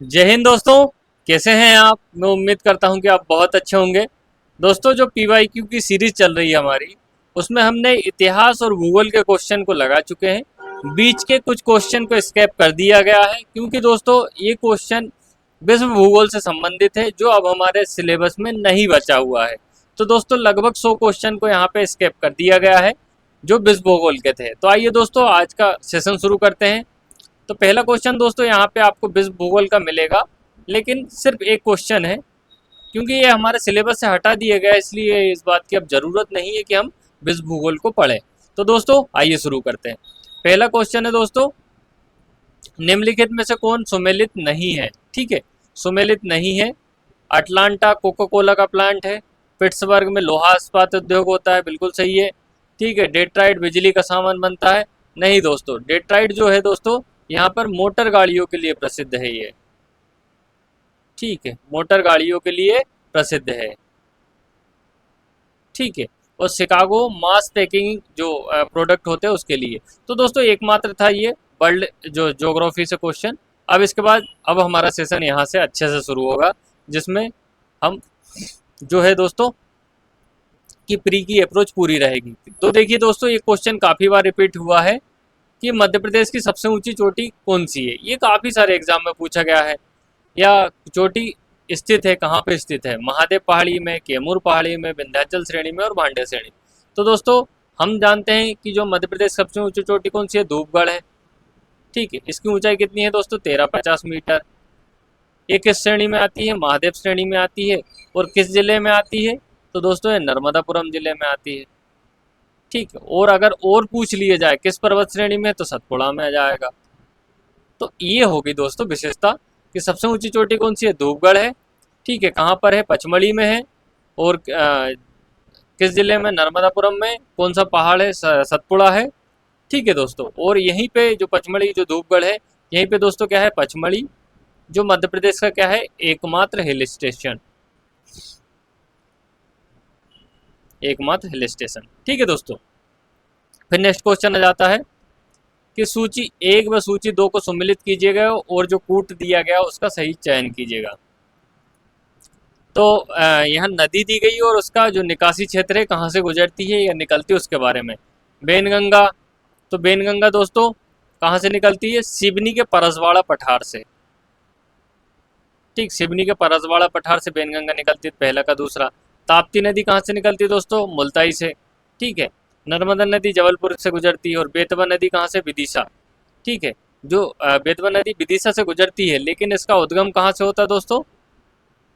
जय हिंद दोस्तों। कैसे हैं आप? मैं उम्मीद करता हूं कि आप बहुत अच्छे होंगे। दोस्तों, जो पीवाईक्यू की सीरीज चल रही है हमारी, उसमें हमने इतिहास और भूगोल के क्वेश्चन को लगा चुके हैं। बीच के कुछ क्वेश्चन को स्किप कर दिया गया है क्योंकि दोस्तों ये क्वेश्चन विश्व भूगोल से संबंधित है जो अब हमारे सिलेबस में नहीं बचा हुआ है। तो दोस्तों लगभग 100 क्वेश्चन को यहाँ पे स्किप कर दिया गया है जो विश्व भूगोल के थे। तो आइए दोस्तों आज का सेशन शुरू करते हैं। तो पहला क्वेश्चन दोस्तों यहाँ पे आपको विश्व भूगोल का मिलेगा, लेकिन सिर्फ एक क्वेश्चन है क्योंकि ये हमारे सिलेबस से हटा दिया गया है, इसलिए इस बात की अब जरूरत नहीं है कि हम विश्व भूगोल को पढ़ें। तो दोस्तों आइए शुरू करते हैं। पहला क्वेश्चन है दोस्तों, निम्नलिखित में से कौन सुमेलित नहीं है? ठीक है, सुमेलित नहीं है। अटलांटा कोका कोला का प्लांट है। पिट्सबर्ग में लोहा इस्पात उद्योग होता है, बिल्कुल सही है। ठीक है, डेट्राइट बिजली का सामान बनता है। नहीं दोस्तों, डेट्राइट जो है दोस्तों यहाँ पर मोटर गाड़ियों के लिए प्रसिद्ध है ये। ठीक है, मोटर गाड़ियों के लिए प्रसिद्ध है। ठीक है, और शिकागो मास पैकिंग जो प्रोडक्ट होते हैं उसके लिए। तो दोस्तों एकमात्र था ये वर्ल्ड जो ज्योग्राफी से क्वेश्चन। अब इसके बाद अब हमारा सेशन यहाँ से अच्छे से शुरू होगा, जिसमें हम जो है दोस्तों की प्री की अप्रोच पूरी रहेगी। तो देखिए दोस्तों, ये क्वेश्चन काफ़ी बार रिपीट हुआ है कि मध्य प्रदेश की सबसे ऊंची चोटी कौन सी है। ये काफ़ी सारे एग्जाम में पूछा गया है। या चोटी स्थित है कहाँ पे स्थित है? महादेव पहाड़ी में, कैमूर पहाड़ी में, विंध्याचल श्रेणी में और भांडे श्रेणी में। तो दोस्तों हम जानते हैं कि जो मध्य प्रदेश सबसे ऊंची चोटी कौन सी है? धूपगढ़ है। ठीक है, इसकी ऊंचाई कितनी है दोस्तों? 1350 मीटर। ये किस श्रेणी में आती है? महादेव श्रेणी में आती है। और किस जिले में आती है? तो दोस्तों ये नर्मदापुरम जिले में आती है। ठीक है, और अगर और पूछ लिया जाए किस पर्वत श्रेणी में, तो सतपुड़ा में आ जाएगा। तो ये होगी दोस्तों विशेषता कि सबसे ऊंची चोटी कौन सी है? धूपगढ़ है। ठीक है, कहाँ पर है? पचमढ़ी में है। और किस जिले में? नर्मदापुरम में। कौन सा पहाड़ है? सतपुड़ा है। ठीक है दोस्तों, और यहीं पे जो पचमढ़ी जो धूपगढ़ है, यहीं पे दोस्तों क्या है? पचमढ़ी जो मध्य प्रदेश का क्या है? एकमात्र हिल स्टेशन। एकमात्र हिल स्टेशन। ठीक है दोस्तों, फिर नेक्स्ट क्वेश्चन आ जाता है कि सूची 1 व सूची 2 को सम्मिलित कीजिएगा और जो कूट दिया गया उसका सही चयन कीजिएगा। तो यहाँ नदी दी गई और उसका जो निकासी क्षेत्र है कहाँ से गुजरती है या निकलती है उसके बारे में। बेनगंगा। तो बेनगंगा दोस्तों कहाँ से निकलती है? सिवनी के परसवाड़ा पठार से। ठीक, सिवनी के परसवाड़ा पठार से बेनगंगा निकलती है, पहला का। दूसरा, ताप्ती नदी कहाँ से निकलती है दोस्तों? मुल्ताई से। ठीक है, नर्मदा नदी जबलपुर से गुजरती है। और बेतवा नदी कहाँ से? विदिशा। ठीक है, जो बेतवा नदी विदिशा से गुजरती है, लेकिन इसका उद्गम कहाँ से होता है दोस्तों?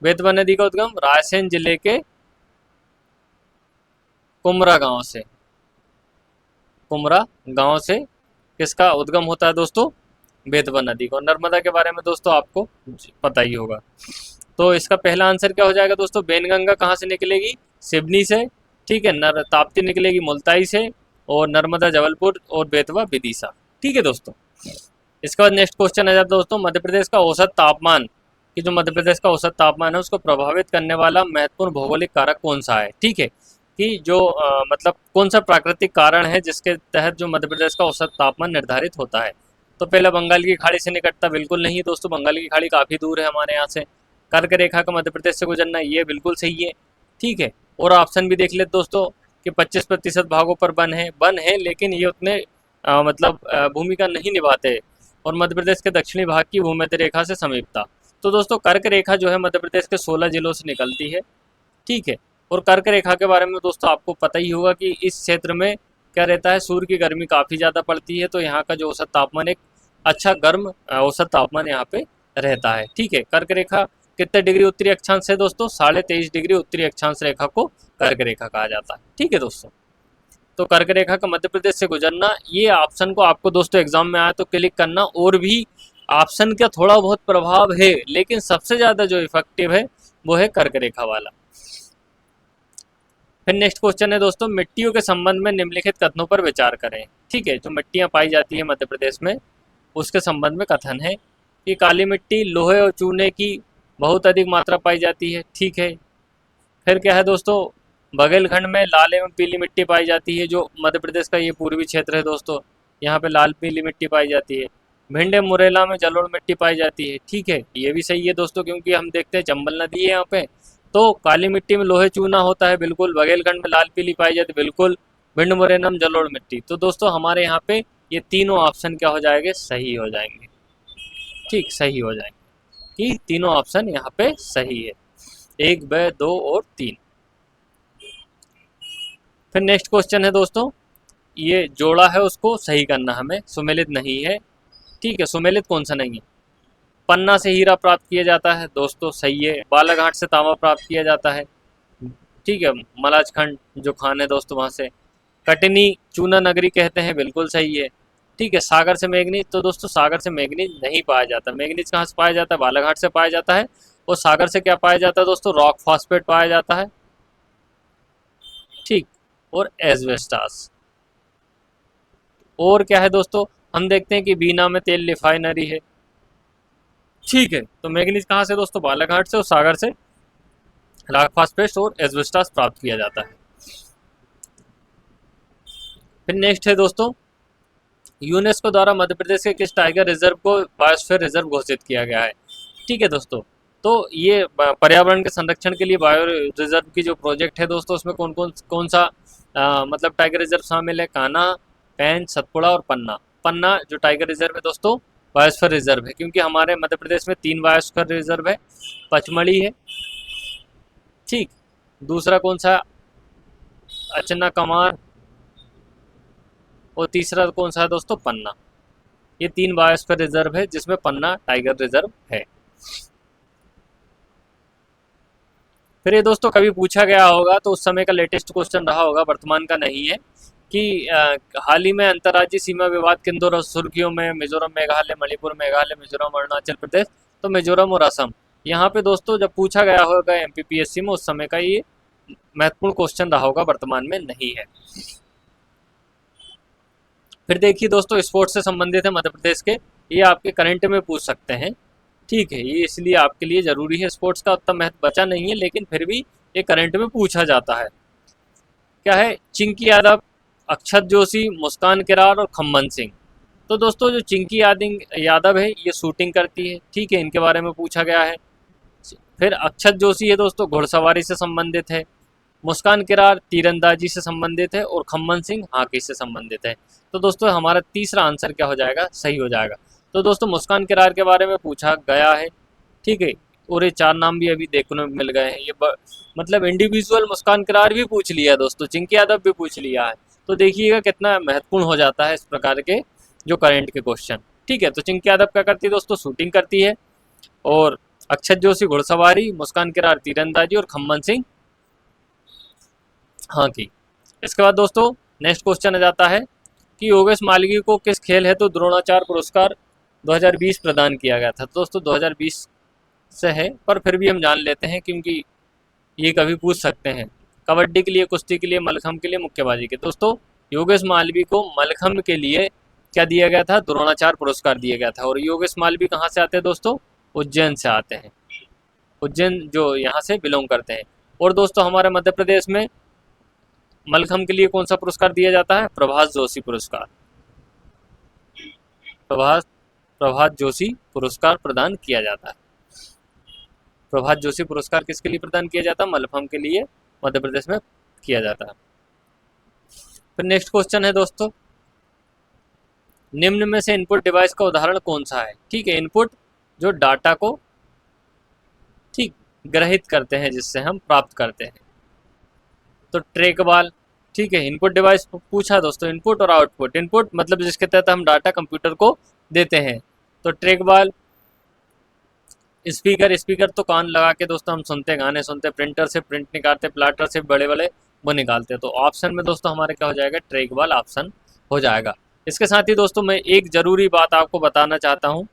बेतवा नदी का उद्गम रायसेन जिले के कुमरा गांव से। कुमरा गांव से किसका उद्गम होता है दोस्तों? बेतवा नदी को। नर्मदा के बारे में दोस्तों आपको पता ही होगा। तो इसका पहला आंसर क्या हो जाएगा दोस्तों? बेनगंगा कहाँ से निकलेगी? सिवनी से। ठीक है, नर ताप्ती निकलेगी मुल्ताई से। और नर्मदा जबलपुर और बेतवा विदिशा। ठीक है दोस्तों, इसके बाद नेक्स्ट क्वेश्चन आ जाता है दोस्तों, मध्य प्रदेश का औसत तापमान कि जो मध्य प्रदेश का औसत तापमान है उसको प्रभावित करने वाला महत्वपूर्ण भौगोलिक कारक कौन सा है? ठीक है, कि जो मतलब कौन सा प्राकृतिक कारण है जिसके तहत जो मध्य प्रदेश का औसत तापमान निर्धारित होता है। तो पहला, बंगाल की खाड़ी से निकटता। बिल्कुल नहीं है दोस्तों, बंगाल की खाड़ी काफ़ी दूर है हमारे यहाँ से। कर्क रेखा का मध्य प्रदेश से गुजरना, ये बिल्कुल सही है। ठीक है, और ऑप्शन भी देख लेते दोस्तों कि 25% भागों पर वन है लेकिन ये उतने मतलब भूमिका नहीं निभाते। और मध्य प्रदेश के दक्षिणी भाग की भूमध्य रेखा से समीपता। तो दोस्तों कर्क रेखा जो है मध्य प्रदेश के 16 जिलों से निकलती है। ठीक है, और कर्क रेखा के बारे में दोस्तों आपको पता ही होगा कि इस क्षेत्र में क्या रहता है? सूर्य की गर्मी काफ़ी ज़्यादा पड़ती है, तो यहाँ का जो औसत तापमान एक अच्छा गर्म औसत तापमान यहाँ पे रहता है। ठीक है, कर्क रेखा कितने डिग्री उत्तरी अक्षांश है दोस्तों? 23.5 डिग्री उत्तरी अक्षांश रेखा को कर्क रेखा कहा जाता है। ठीक है दोस्तों, तो कर्क रेखा का मध्य प्रदेश से गुजरना, ये ऑप्शन को आपको दोस्तों एग्जाम में आया तो क्लिक करना। और भी ऑप्शन का थोड़ा बहुत प्रभाव है, लेकिन सबसे ज़्यादा जो इफेक्टिव है वो है कर्क रेखा वाला। फिर नेक्स्ट क्वेश्चन है दोस्तों, मिट्टियों के संबंध में निम्नलिखित कथनों पर विचार करें। ठीक है, जो मिट्टियाँ पाई जाती है मध्य प्रदेश में उसके संबंध में कथन है कि काली मिट्टी लोहे और चूने की बहुत अधिक मात्रा पाई जाती है। ठीक है, फिर क्या है दोस्तों? बघेलखंड में लाल एवं पीली मिट्टी पाई जाती है। जो मध्य प्रदेश का ये पूर्वी क्षेत्र है दोस्तों, यहाँ पे लाल पीली मिट्टी पाई जाती है। भिंड मुरैना में जलोढ़ मिट्टी पाई जाती है। ठीक है, ये भी सही है दोस्तों, क्योंकि हम देखते हैं चंबल नदी है यहाँ पे, तो काली मिट्टी में लोहे चूना होता है बिल्कुल। बघेलखंड में लाल पीली पाई जाती है बिल्कुल। भिंड मुरैना में जलोढ़ मिट्टी। तो दोस्तों हमारे यहाँ पे ये तीनों ऑप्शन क्या हो जाएंगे, सही हो जाएंगे। ठीक, सही हो जाएंगे कि तीनों ऑप्शन यहाँ पे सही है, 1, 2, 2 और 3। फिर नेक्स्ट क्वेश्चन है दोस्तों, ये जोड़ा है उसको सही करना हमें, सुमेलित नहीं है। ठीक है, सुमेलित कौन सा नहीं है। पन्ना से हीरा प्राप्त किया जाता है दोस्तों, सही है। बालाघाट से तांबा प्राप्त किया जाता है। ठीक है, मलाजखंड जो खान है दोस्तों वहाँ से। कटनी चूना नगरी कहते हैं, बिल्कुल सही है। ठीक है, सागर से मैग्नीज, तो दोस्तों सागर से मैग्नीज नहीं पाया जाता। मैग्नीज कहाँ से पाया जाता है, बालाघाट से पाया जाता है। और सागर से क्या पाया जाता है दोस्तों, रॉक फॉस्फेट पाया जाता है। ठीक, और एस्बेस्टास। और क्या है दोस्तों, हम देखते हैं कि बीना में तेल रिफाइनरी है। ठीक है, तो मैग्नीज कहाँ से दोस्तों, बालाघाट से और सागर से रॉक फॉस्फेट और एस्बेस्टास प्राप्त किया जाता है। फिर नेक्स्ट है दोस्तों, यूनेस्को द्वारा मध्य प्रदेश के किस टाइगर रिजर्व को बायोस्फीयर रिजर्व घोषित किया गया है। ठीक है दोस्तों, तो ये पर्यावरण के संरक्षण के लिए बायो रिजर्व की जो प्रोजेक्ट है दोस्तों, उसमें कौन सा मतलब टाइगर रिजर्व शामिल है। कान्हा, पेंच, सतपुड़ा और पन्ना। पन्ना जो टाइगर रिजर्व है दोस्तों, बायोस्फीयर रिजर्व है, क्योंकि हमारे मध्य प्रदेश में 3 बायोस्फीयर रिजर्व है। पचमढ़ी है, ठीक, दूसरा कौन सा, अचना कमार, और तीसरा कौन सा है दोस्तों, पन्ना। ये 3 बायोस्फीयर रिजर्व है, जिसमें पन्ना टाइगर रिजर्व है। फिर ये दोस्तों कभी पूछा गया होगा, तो उस समय का लेटेस्ट क्वेश्चन रहा होगा, वर्तमान का नहीं है, कि हाल ही में अंतर्राज्यीय सीमा विवाद किन दो सुर्खियों में, मिजोरम, मेघालय, मणिपुर, मेघालय, मिजोरम, अरुणाचल प्रदेश। तो मिजोरम और असम। यहाँ पे दोस्तों जब पूछा गया होगा एमपीपीएससी में, उस समय का ये महत्वपूर्ण क्वेश्चन रहा होगा, वर्तमान में नहीं है। फिर देखिए दोस्तों, स्पोर्ट्स से संबंधित है मध्य प्रदेश के, ये आपके करंट में पूछ सकते हैं। ठीक है, ये इसलिए आपके लिए जरूरी है। स्पोर्ट्स का उतना महत्व बचा नहीं है, लेकिन फिर भी ये करंट में पूछा जाता है। क्या है, चिंकी यादव, अक्षत जोशी, मुस्कान किरार और खम्मन सिंह। तो दोस्तों जो चिंकी यादव है, ये शूटिंग करती है। ठीक है, इनके बारे में पूछा गया है। फिर अक्षत जोशी है दोस्तों, घुड़सवारी से संबंधित है। मुस्कान किरार तीरंदाजी से संबंधित है। और खम्मन सिंह हॉकी से संबंधित है। तो दोस्तों हमारा तीसरा आंसर क्या हो जाएगा, सही हो जाएगा। तो दोस्तों मुस्कान किरार के बारे में पूछा गया है। ठीक है, और ये 4 नाम भी अभी देखने को मिल गए हैं। ये मतलब इंडिविजुअल मुस्कान किरार भी पूछ लिया है दोस्तों, चिंकी यादव भी पूछ लिया है। तो देखिएगा कितना महत्वपूर्ण हो जाता है इस प्रकार के जो करंट के क्वेश्चन। ठीक है, तो चिंकी यादव क्या करती है दोस्तों, शूटिंग करती है। और अक्षत जोशी घुड़सवारी, मुस्कान किरार तीरंदाजी और खम्मन सिंह हॉकी। इसके बाद दोस्तों नेक्स्ट क्वेश्चन आ जाता है कि योगेश मालवीय को किस खेल हेतु द्रोणाचार्य पुरस्कार 2020 प्रदान किया गया था। तो दोस्तों 2020 से है, पर फिर भी हम जान लेते हैं, क्योंकि ये कभी पूछ सकते हैं। कबड्डी के लिए, कुश्ती के लिए, मलखम्ब के लिए, मुक्केबाजी के। दोस्तों योगेश मालवीय को मलखम्ब के लिए क्या दिया गया था, द्रोणाचार्य पुरस्कार दिया गया था। और योगेश मालवीय कहाँ से आते हैं दोस्तों, उज्जैन से आते हैं। उज्जैन जो यहाँ से बिलोंग करते हैं। और दोस्तों हमारे मध्य प्रदेश में मलखम्ब के लिए कौन सा पुरस्कार दिया जाता है, प्रभाष जोशी पुरस्कार। प्रभाष जोशी पुरस्कार प्रदान किया जाता है। प्रभाष जोशी पुरस्कार किसके लिए प्रदान किया जाता है, मलखम्ब के लिए मध्य प्रदेश में किया जाता है। फिर नेक्स्ट क्वेश्चन है दोस्तों, निम्न में से इनपुट डिवाइस का उदाहरण कौन सा है। ठीक है, इनपुट जो डाटा को ठीक ग्रहित करते हैं, जिससे हम प्राप्त करते हैं। तो ट्रैक बॉल। ठीक है, इनपुट डिवाइस पूछा दोस्तों, इनपुट और आउटपुट। इनपुट मतलब जिसके तहत हम डाटा कंप्यूटर को देते हैं। तो ट्रैक बॉल। स्पीकर, स्पीकर तो कान लगा के दोस्तों हम सुनते, गाने सुनते। प्रिंटर से प्रिंट निकालते, प्लाटर से बड़े बड़े वो निकालते। तो ऑप्शन में दोस्तों हमारे क्या हो जाएगा, ट्रैक बॉल ऑप्शन हो जाएगा। इसके साथ ही दोस्तों मैं एक ज़रूरी बात आपको बताना चाहता हूँ।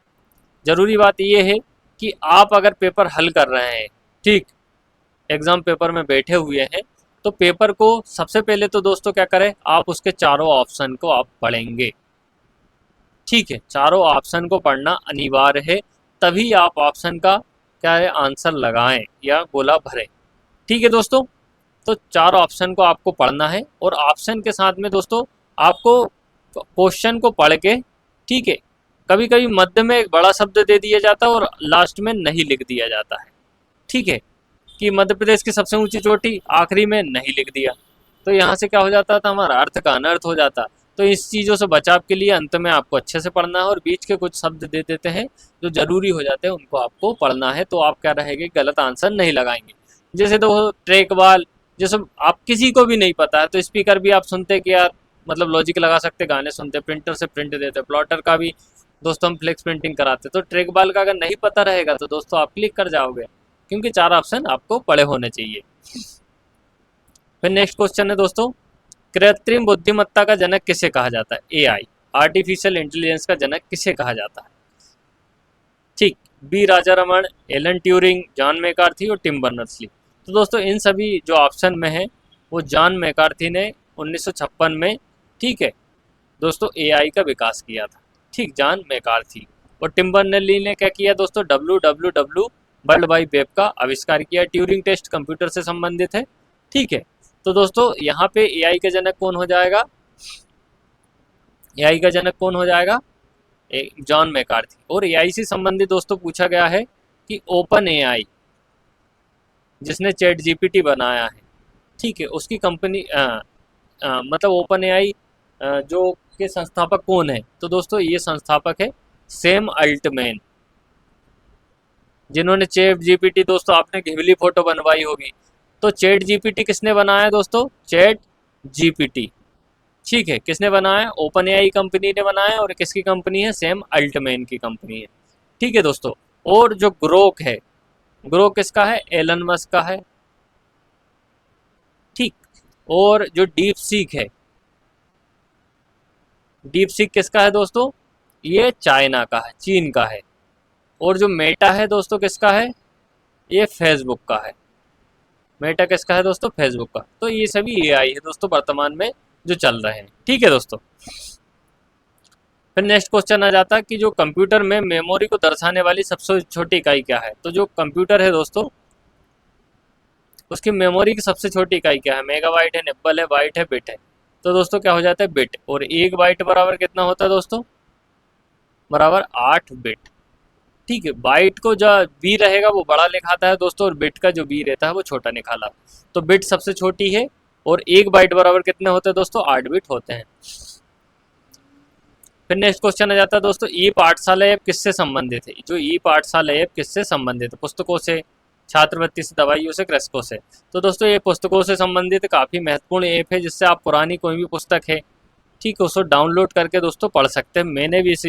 ज़रूरी बात ये है कि आप अगर पेपर हल कर रहे हैं, ठीक, एग्ज़ाम पेपर में बैठे हुए हैं, तो पेपर को सबसे पहले तो दोस्तों क्या करें, आप उसके चारों ऑप्शन को आप पढ़ेंगे। ठीक है, चारों ऑप्शन को पढ़ना अनिवार्य है, तभी आप ऑप्शन का क्या है आंसर लगाएं या गोला भरें। ठीक है दोस्तों, तो 4 ऑप्शन को आपको पढ़ना है। और ऑप्शन के साथ में दोस्तों आपको क्वेश्चन को पढ़ के, ठीक है, कभी कभी मध्य में एक बड़ा शब्द दे दिया जाता है और लास्ट में नहीं लिख दिया जाता है। ठीक है, कि मध्य प्रदेश की सबसे ऊंची चोटी आखिरी में नहीं लिख दिया, तो यहाँ से क्या हो जाता था, हमारा अर्थ का अनर्थ हो जाता। तो इस चीज़ों से बचाव के लिए अंत में आपको अच्छे से पढ़ना है, और बीच के कुछ शब्द दे देते हैं जो जरूरी हो जाते हैं, उनको आपको पढ़ना है, तो आप क्या रहेंगे, गलत आंसर नहीं लगाएंगे। जैसे तो ट्रैक वाल, जैसे आप किसी को भी नहीं पता है तो स्पीकर भी आप सुनते कि यार मतलब लॉजिक लगा सकते, गाने सुनते, प्रिंटर से प्रिंट देते, प्लॉटर का भी दोस्तों हम फ्लेक्स प्रिंटिंग कराते, तो ट्रैक बाल का अगर नहीं पता रहेगा तो दोस्तों आप क्लिक कर जाओगे, क्योंकि 4 ऑप्शन आपको पड़े होने चाहिए। फिर नेक्स्ट क्वेश्चन है दोस्तों, कृत्रिम बुद्धिमत्ता का जनक किसे कहा जाता है? एआई, आर्टिफिशियल इंटेलिजेंस का जनक किसे कहा जाता है? ठीक, B Raja Raman, Alan Turing, John McCarthy और टिम बर्नर्स ली। तो दोस्तों इन सभी जो ऑप्शन में है वो जॉन मैकार्थी ने 1956 में, ठीक है दोस्तों, एआई का विकास किया था। ठीक, जॉन मैकार्थी। और टिम बर्नर्स ली ने क्या किया दोस्तों, WWW वर्ल्ड वाइड वेब का आविष्कार किया। ट्यूरिंग टेस्ट कंप्यूटर से संबंधित है। ठीक है, तो दोस्तों यहाँ पे एआई का जनक कौन हो जाएगा? एआई का जनक कौन हो जाएगा? John McCarthy. और एआई से संबंधित दोस्तों पूछा गया है कि ओपन एआई जिसने चैट जीपीटी बनाया है, ठीक है, उसकी कंपनी मतलब ओपन एआई जो के संस्थापक कौन है? तो दोस्तों ये संस्थापक है सैम अल्टमैन, जिन्होंने चैट जीपीटी, दोस्तों आपने घिबली फोटो बनवाई होगी, तो चैट जीपीटी किसने बनाया दोस्तों? चैट जीपीटी, ठीक है, किसने बनाया? ओपन एआई कंपनी ने बनाया, और किसकी कंपनी है? सैम अल्टमैन की कंपनी है। ठीक है दोस्तों, और जो ग्रोक है, ग्रोक किसका है? एलन मस्क का है। ठीक, और जो डीप सीक है, डीप सीक किसका है दोस्तों? ये चाइना का है, चीन का है। और जो मेटा है दोस्तों किसका है? ये फेसबुक का है। मेटा किसका है दोस्तों? फेसबुक का। तो ये सभी एआई है दोस्तों वर्तमान में जो चल रहे हैं। ठीक है दोस्तों, फिर नेक्स्ट क्वेश्चन आ जाता है कि जो कंप्यूटर में मेमोरी को दर्शाने वाली सबसे छोटी इकाई क्या है? तो जो कंप्यूटर है दोस्तों उसकी मेमोरी की सबसे छोटी इकाई क्या है? मेगाबाइट है, निब्बल है, बाइट है, बिट है। तो दोस्तों क्या हो जाता है? बिट। और 1 बाइट बराबर कितना होता है दोस्तों? बराबर 8 बिट। ठीक है, बाइट को जो बी रहेगा वो बड़ा लिखाता है दोस्तों, और बिट का जो बी रहता है वो छोटा निकाला। तो बिट सबसे छोटी है, और 1 बाइट बराबर कितने होते हैं दोस्तों? 8 बिट होते हैं। फिर नेक्स्ट क्वेश्चन आ जाता है दोस्तों, ई पाठशाला ऐप किससे संबंधित है? जो ई पाठशाला ऐप किससे संबंधित है? पुस्तकों से, छात्रवृत्ति से, दवाइयों से, कृषकों से। तो दोस्तों ये पुस्तकों से संबंधित काफ़ी महत्वपूर्ण ऐप है, जिससे आप पुरानी कोई भी पुस्तक है, ठीक है, उसको डाउनलोड करके दोस्तों पढ़ सकते हैं। मैंने भी इस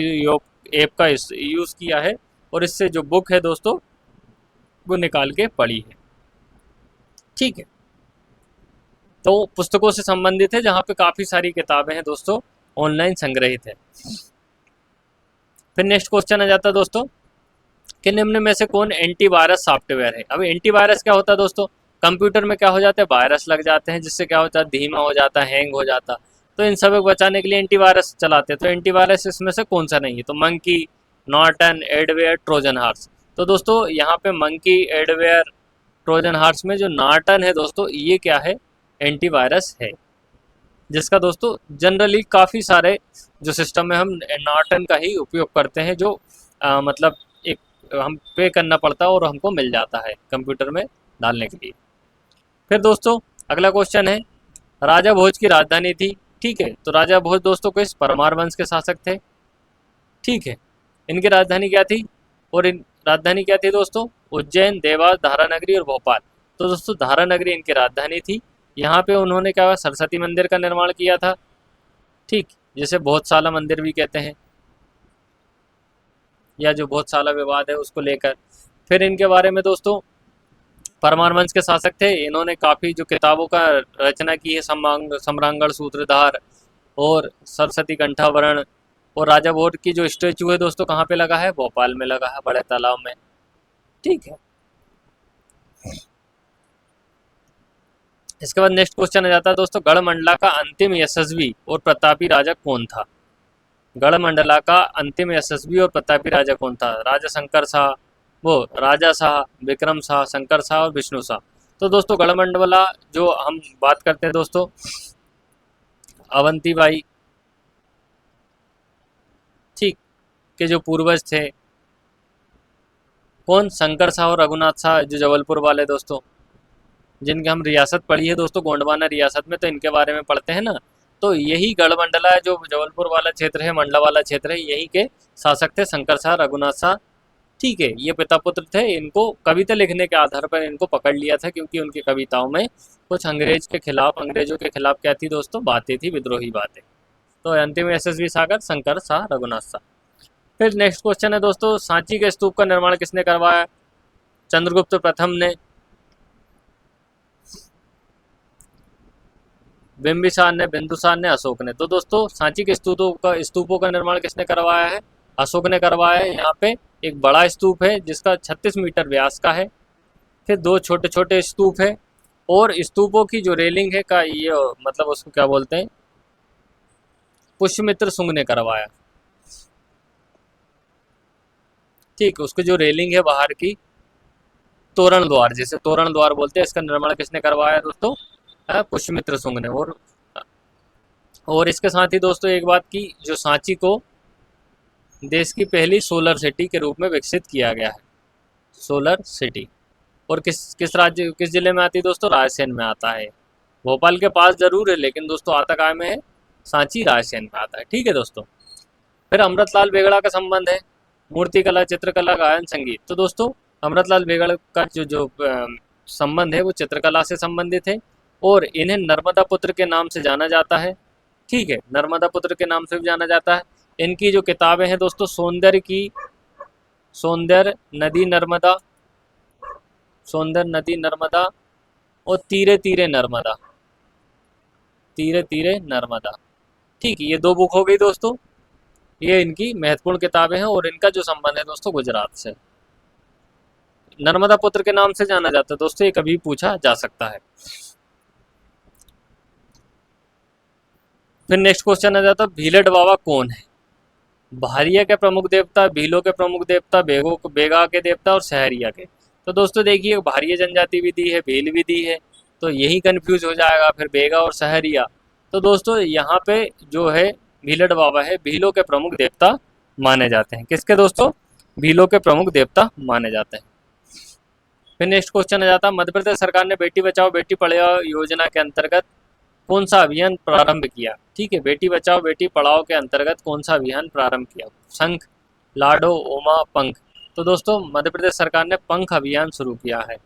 ऐप का यूज़ किया है, और इससे जो बुक है दोस्तों वो निकाल के पढ़ी है। ठीक है, तो पुस्तकों से संबंधित है, जहाँ पे काफ़ी सारी किताबें हैं दोस्तों ऑनलाइन संग्रहित है। फिर नेक्स्ट क्वेश्चन आ जाता है दोस्तों कि निम्न में से कौन एंटीवायरस सॉफ्टवेयर है? अब एंटीवायरस क्या होता है दोस्तों? कंप्यूटर में क्या हो जाता है? वायरस लग जाते हैं, जिससे क्या होता है? धीमा हो जाता है, हैंग हो जाता। तो इन सब को बचाने के लिए एंटीवायरस चलाते हैं। तो एंटीवायरस इसमें से कौन सा नहीं है? तो monkey, Norton, adware, Trojan horse. तो दोस्तों यहाँ पे मंकी, एडवेयर, ट्रोजन हार्स में जो नॉर्टन है दोस्तों, ये क्या है? एंटीवायरस है, जिसका दोस्तों जनरली काफ़ी सारे जो सिस्टम है हम नॉर्टन का ही उपयोग करते हैं, जो मतलब एक हम पे करना पड़ता है और हमको मिल जाता है कंप्यूटर में डालने के लिए। फिर दोस्तों अगला क्वेश्चन है, राजा भोज की राजधानी थी, ठीक है, तो राजा भोज दोस्तों किस परमार वंश के शासक थे? ठीक है, इनकी राजधानी क्या थी? और इन राजधानी क्या थी दोस्तों? उज्जैन, देवास, धारानगरी और भोपाल। तो दोस्तों धारानगरी इनकी राजधानी थी। यहाँ पे उन्होंने क्या हुआ? सरस्वती मंदिर का निर्माण किया था, ठीक, जिसे बहुतसाला मंदिर भी कहते हैं, या जो बहुतसाला विवाद है उसको लेकर। फिर इनके बारे में दोस्तों, परमार वंश के शासक थे, इन्होंने काफ़ी जो किताबों का रचना की है, सम्रांगण, सूत्रधार और सरस्वती कंठावरण। और राजा भोज की जो स्टेचू है दोस्तों कहाँ पे लगा है? भोपाल में लगा है, बड़े तालाब में। ठीक है, इसके बाद नेक्स्ट क्वेश्चन आ जाता है दोस्तों, गढ़मंडला का अंतिम यशस्वी और प्रतापी राजा कौन था? गढ़मंडला का अंतिम यशस्वी और प्रतापी राजा कौन था? राजा शंकर शाह, वो राजा शाह, विक्रम शाह, शंकर शाह और विष्णु शाह। तो दोस्तों गढ़मंडला जो हम बात करते हैं दोस्तों, अवंती बाई, ठीक, के जो पूर्वज थे, कौन? शंकर शाह और रघुनाथ शाह, जो जबलपुर वाले दोस्तों, जिनकी हम रियासत पढ़ी है दोस्तों गोंडवाना रियासत में, तो इनके बारे में पढ़ते हैं ना। तो यही गढ़मंडला है, जो जबलपुर वाला क्षेत्र है, मंडला वाला क्षेत्र है, यही के शासक थे शंकर शाह रघुनाथ शाह। ठीक है, ये पिता पुत्र थे। इनको कविता लिखने के आधार पर इनको पकड़ लिया था, क्योंकि उनकी कविताओं में कुछ अंग्रेजों के खिलाफ क्या थी दोस्तों? बातें थी, विद्रोही बातें। तो अंतिम यशस्वी सागर शंकर शाह रघुनाथ शाह। फिर नेक्स्ट क्वेश्चन है दोस्तों, सांची के स्तूप का निर्माण किसने करवाया? चंद्रगुप्त प्रथम ने, बिंबिसार ने, बिंदुसार ने, अशोक ने। तो दोस्तों सांची के स्तूपों का निर्माण किसने करवाया है? अशोक ने करवाया है। यहाँ पे एक बड़ा स्तूप है जिसका 36 मीटर व्यास का है, फिर दो छोटे छोटे स्तूप है, और स्तूपों की जो रेलिंग है का ये मतलब उसको क्या बोलते हैं? पुष्यमित्र शुंग ने करवाया। ठीक, उसकी जो रेलिंग है बाहर की, तोरण द्वार, जिसे तोरण द्वार बोलते हैं, इसका निर्माण किसने करवाया दोस्तों? पुष्यमित्र शुंग ने। और इसके साथ ही दोस्तों एक बात की, जो सांची को देश की पहली सोलर सिटी के रूप में विकसित किया गया है, सोलर सिटी। और किस जिले में आती है दोस्तों? रायसेन में आता है। भोपाल के पास जरूर है, लेकिन दोस्तों आता कहाँ में है? सांची, रायसेन में आता है। ठीक है दोस्तों। फिर अमृतलाल बेगड़ा का संबंध है मूर्तिकला, चित्रकला, गायन, संगीत। तो दोस्तों अमृतलाल बेगड़ा का जो संबंध है वो चित्रकला से संबंधित है, और इन्हें नर्मदा पुत्र के नाम से जाना जाता है। ठीक है, नर्मदा पुत्र के नाम से भी जाना जाता है। इनकी जो किताबें हैं दोस्तों, सौंदर्य नदी नर्मदा, सौंदर्य नदी नर्मदा, और तीरे तीरे नर्मदा, तीरे तीरे नर्मदा। ठीक है, ये दो बुक हो गई दोस्तों, ये इनकी महत्वपूर्ण किताबें हैं, और इनका जो संबंध है दोस्तों गुजरात से। नर्मदा पुत्र के नाम से जाना जाता है दोस्तों, ये कभी पूछा जा सकता है। फिर नेक्स्ट क्वेश्चन आ जाता है, भीलट बाबा कौन है? भारिया के प्रमुख देवता, भीलों के प्रमुख देवता, बेगा के देवता, और सहरिया के। तो दोस्तों देखिए, भारिया जनजाति भी दी है, भील भी दी है, तो यही कंफ्यूज हो जाएगा फिर बेगा और सहरिया। तो दोस्तों यहाँ पे जो है भीलट बाबा है, भीलों के प्रमुख देवता माने जाते हैं। किसके दोस्तों? भीलों के प्रमुख देवता माने जाते हैं। फिर नेक्स्ट क्वेश्चन आ जाता है, मध्य प्रदेश सरकार ने बेटी बचाओ बेटी पढ़ाओ योजना के अंतर्गत कौन सा अभियान प्रारंभ किया? ठीक है, बेटी बचाओ बेटी पढ़ाओ के अंतर्गत कौन सा अभियान प्रारंभ किया? शंख, लाडो, ओमा, पंख। तो दोस्तों मध्य प्रदेश सरकार ने पंख अभियान शुरू किया है।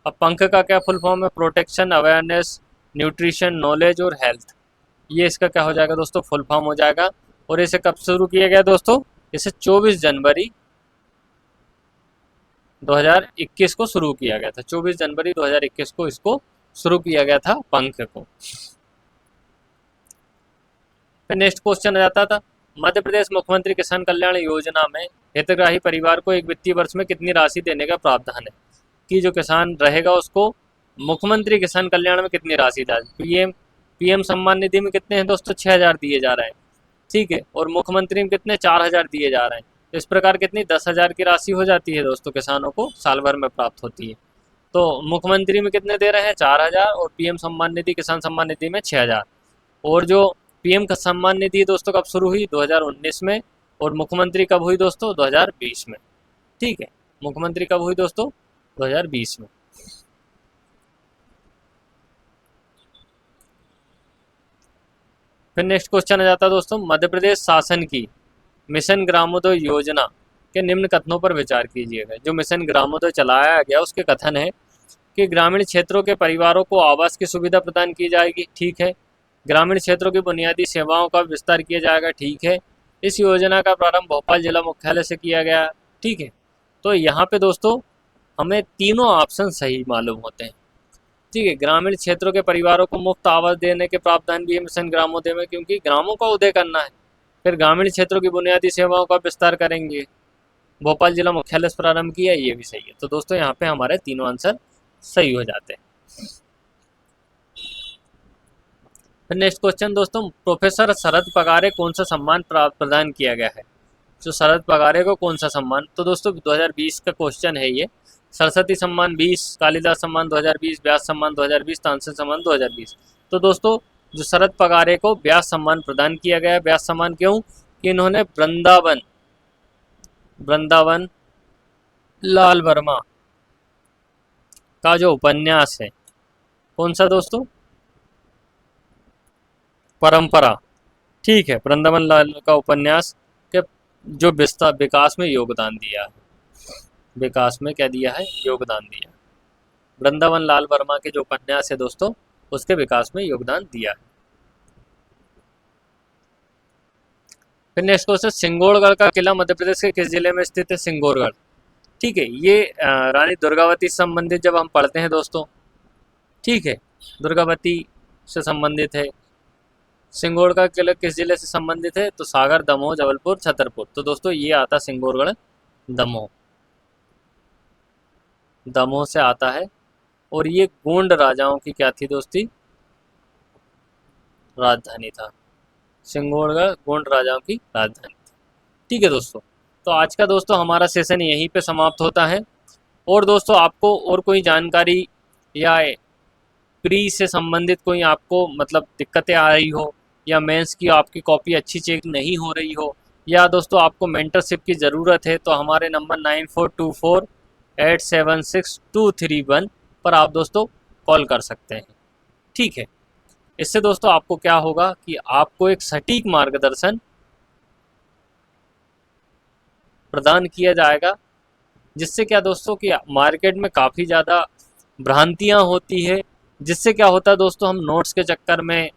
अब पंख का क्या फुल फॉर्म है? प्रोटेक्शन, अवेयरनेस, न्यूट्रिशन, नॉलेज और हेल्थ। ये इसका क्या हो जाएगा दोस्तों? फुल फॉर्म हो जाएगा। और इसे कब शुरू किया गया दोस्तों? इसे 24 जनवरी 2021 को शुरू किया गया था। 24 जनवरी 2021 को इसको शुरू किया गया था, पंख को। फिर नेक्स्ट क्वेश्चन आ जाता था, मध्य प्रदेश मुख्यमंत्री किसान कल्याण योजना में हितग्राही परिवार को एक वित्तीय वर्ष में कितनी राशि देने का प्रावधान है? कि जो किसान रहेगा उसको मुख्यमंत्री किसान कल्याण में कितनी राशि दा? पीएम सम्मान निधि में कितने हैं दोस्तों? 6,000 दिए जा रहे हैं। ठीक है, और मुख्यमंत्री में कितने? 4,000 दिए जा रहे हैं। इस प्रकार कितनी? 10,000 की राशि हो जाती है दोस्तों, किसानों को साल भर में प्राप्त होती है। तो मुख्यमंत्री में कितने दे रहे हैं? 4,000, और पीएम सम्मान निधि, किसान सम्मान निधि में 6,000। और जो पीएम का सम्मान निधि दोस्तों कब शुरू हुई? 2019 में। और मुख्यमंत्री कब हुई दोस्तों? 2020 में। ठीक है, मुख्यमंत्री कब हुई दोस्तों? 2020 में। फिर नेक्स्ट क्वेश्चन आ जाता है दोस्तों, मध्य प्रदेश शासन की मिशन ग्रामोदय योजना के निम्न कथनों पर विचार कीजिएगा। जो मिशन ग्रामोदय चलाया गया उसके कथन है कि ग्रामीण क्षेत्रों के परिवारों को आवास की सुविधा प्रदान की जाएगी। ठीक है, ग्रामीण क्षेत्रों की बुनियादी सेवाओं का विस्तार किया जाएगा। ठीक है, इस योजना का प्रारंभ भोपाल जिला मुख्यालय से किया गया। ठीक है, तो यहाँ पे दोस्तों हमें तीनों ऑप्शन सही मालूम होते हैं। ठीक है, ग्रामीण क्षेत्रों के परिवारों को मुफ्त आवास देने के प्रावधान भी है मिशन ग्रामोदय में, क्योंकि ग्रामों का उदय करना है। फिर ग्रामीण क्षेत्रों की बुनियादी सेवाओं का विस्तार करेंगे, भोपाल जिला मुख्यालय से प्रारंभ किया, ये भी सही है। तो दोस्तों यहाँ पे हमारे तीनों आंसर सही हो जाते हैं। फिर नेक्स्ट क्वेश्चन दोस्तों, प्रोफेसर शरद पगारे कौन सा सम्मान प्रदान किया गया है? जो शरद पगारे को कौन सा सम्मान? तो दोस्तों 2020 का क्वेश्चन है ये। सरस्वती सम्मान 20, कालिदास सम्मान 2020, व्यास सम्मान 2020, तानसेन सम्मान 2020। तो दोस्तों जो शरद पगारे को व्यास सम्मान प्रदान किया गया है। व्यास सम्मान क्यों? कि इन्होंने वृंदावन वृंदावन लाल वर्मा का जो उपन्यास है, कौन सा दोस्तों? परंपरा। ठीक है, वृंदावन लाल का उपन्यास के जो विकास में योगदान दिया है, विकास में क्या दिया है? योगदान दिया। वृंदावन लाल वर्मा के जो उपन्यास है दोस्तों, उसके विकास में योगदान दिया है। फिर नेक्स्ट क्वेश्चन, सिंगोड़गढ़ का किला मध्य प्रदेश के किस जिले में स्थित है? सिंगोरगढ़। ठीक है, ये रानी दुर्गावती से संबंधित जब हम पढ़ते हैं दोस्तों, ठीक है, दुर्गावती से संबंधित है। सिंगोड़ का किला किस जिले से संबंधित है? तो सागर, दमोह, जबलपुर, छतरपुर। तो दोस्तों ये आता सिंगोरगढ़ दमोह, दमोह से आता है। और ये गोंड राजाओं की क्या थी दोस्ती? राजधानी था। सिंगोड़गढ़ गोंड राजाओं की राजधानी थी। ठीक है दोस्तों, तो आज का दोस्तों हमारा सेशन यहीं पे समाप्त होता है। और दोस्तों आपको और कोई जानकारी या प्री से संबंधित कोई आपको मतलब दिक्कतें आ रही हो, या मेंस की आपकी कॉपी अच्छी चेक नहीं हो रही हो, या दोस्तों आपको मेंटरशिप की ज़रूरत है, तो हमारे नंबर 9424876231 पर आप दोस्तों कॉल कर सकते हैं। ठीक है, इससे दोस्तों आपको क्या होगा कि आपको एक सटीक मार्गदर्शन प्रदान किया जाएगा, जिससे क्या दोस्तों कि मार्केट में काफ़ी ज़्यादा भ्रांतियाँ होती है, जिससे क्या होता है दोस्तों, हम नोट्स के चक्कर में,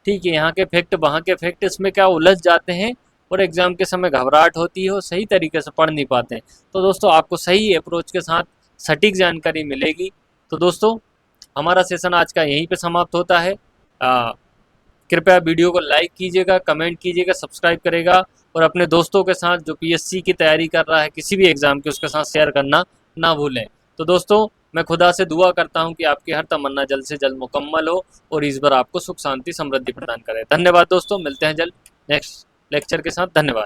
ठीक है, यहाँ के फैक्ट वहाँ के फैक्ट, इसमें क्या उलझ जाते हैं और एग्ज़ाम के समय घबराहट होती है और सही तरीके से पढ़ नहीं पाते हैं। तो दोस्तों आपको सही अप्रोच के साथ सटीक जानकारी मिलेगी। तो दोस्तों हमारा सेशन आज का यहीं पे समाप्त होता है। कृपया वीडियो को लाइक कीजिएगा, कमेंट कीजिएगा, सब्सक्राइब करेगा और अपने दोस्तों के साथ जो पीएससी की तैयारी कर रहा है किसी भी एग्ज़ाम की, उसके साथ शेयर करना ना भूलें। तो दोस्तों मैं खुदा से दुआ करता हूं कि आपकी हर तमन्ना जल्द से जल्द मुकम्मल हो और इस बार आपको सुख शांति समृद्धि प्रदान करे। धन्यवाद दोस्तों, मिलते हैं जल्द नेक्स्ट लेक्चर के साथ। धन्यवाद।